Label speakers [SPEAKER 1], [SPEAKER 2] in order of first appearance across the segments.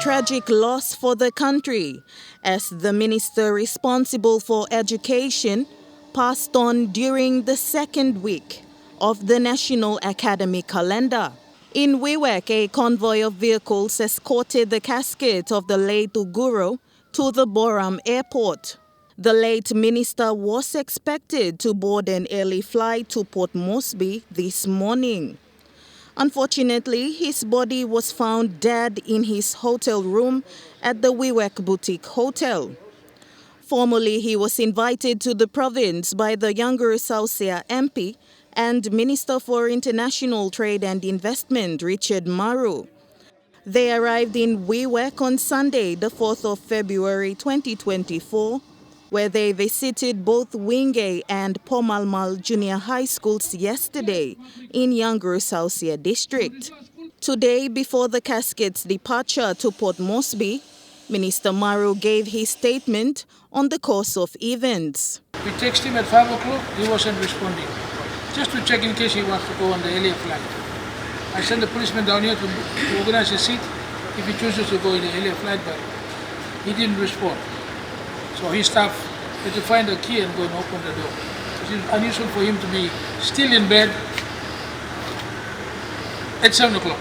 [SPEAKER 1] tragic loss for the country as the minister responsible for education passed on during the second week of the National Academic Calendar. In Wewak, a convoy of vehicles escorted the casket of the late Uguro to the Boram airport. The late minister was expected to board an early flight to Port Moresby this morning. Unfortunately, his body was found dead in his hotel room at the Wewak Boutique Hotel. Formerly, he was invited to the province by the Uguro Passes On MP and Minister for International Trade and Investment, Richard Maru. They arrived in Wewak on Sunday, the 4th of February 2024, where they visited both Wingay and Pomalmal Junior High Schools yesterday in Uguro Passes On district. Today, before the casket's departure to Port Moresby, Minister Maru gave his statement on the course of events.
[SPEAKER 2] We texted him at 5 o'clock, he wasn't responding. Just to check in case he wants to go on the earlier flight. I sent the policeman down here to organize his seat if he chooses to go in the earlier flight, but he didn't respond. So his staff had to find a key and go and open the door. It's unusual for him to be still in bed at 7 o'clock.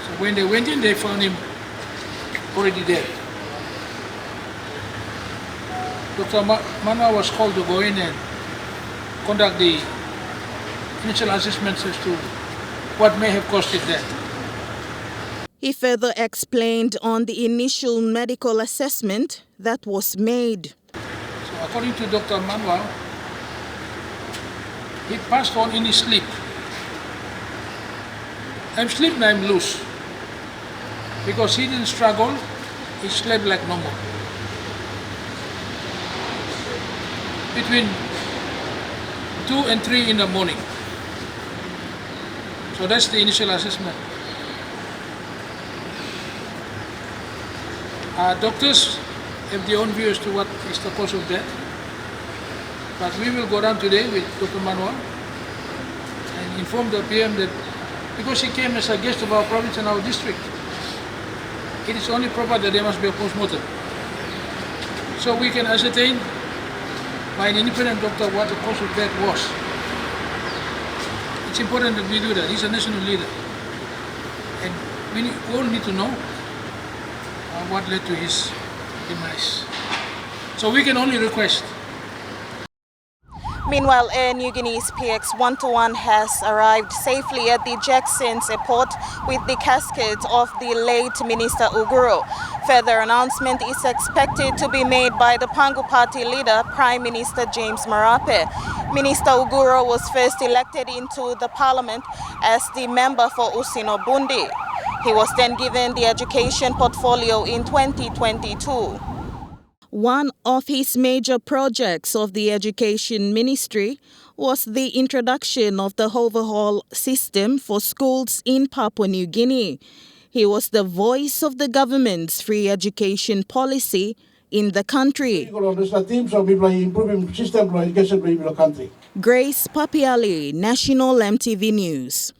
[SPEAKER 2] So when they went in, they found him already dead. Dr. Manwa was called to go in and conduct the initial assessments as to what may have caused his death.
[SPEAKER 1] He further explained on the initial medical assessment that was made.
[SPEAKER 2] So according to Dr. Manwa, he passed on in his sleep. I'm sleep and I'm loose. Because he didn't struggle, he slept like normal. Between 2 and 3 in the morning. So that's the initial assessment. Doctors have their own view as to what is the cause of death. But we will go down today with Dr. Manuel and inform the PM that because he came as a guest of our province and our district, it is only proper that there must be a post-mortem. So we can ascertain by an independent doctor what the cause of death was. It's important that we do that. He's a national leader. And we all need to know what led to his demise. So we can only request.
[SPEAKER 1] Meanwhile, Air Niugini's PX-121 has arrived safely at the Jackson's airport with the casket of the late Minister Uguro. Further announcement is expected to be made by the Pangu Party leader, Prime Minister James Marape. Minister Uguro was first elected into the parliament as the member for Usino Bundi. He was then given the education portfolio in 2022. One of his major projects of the Education Ministry was the introduction of the overhaul system for schools in Papua New Guinea. He was the voice of the government's free education policy in the country. Grace Papiali, National EMTV News.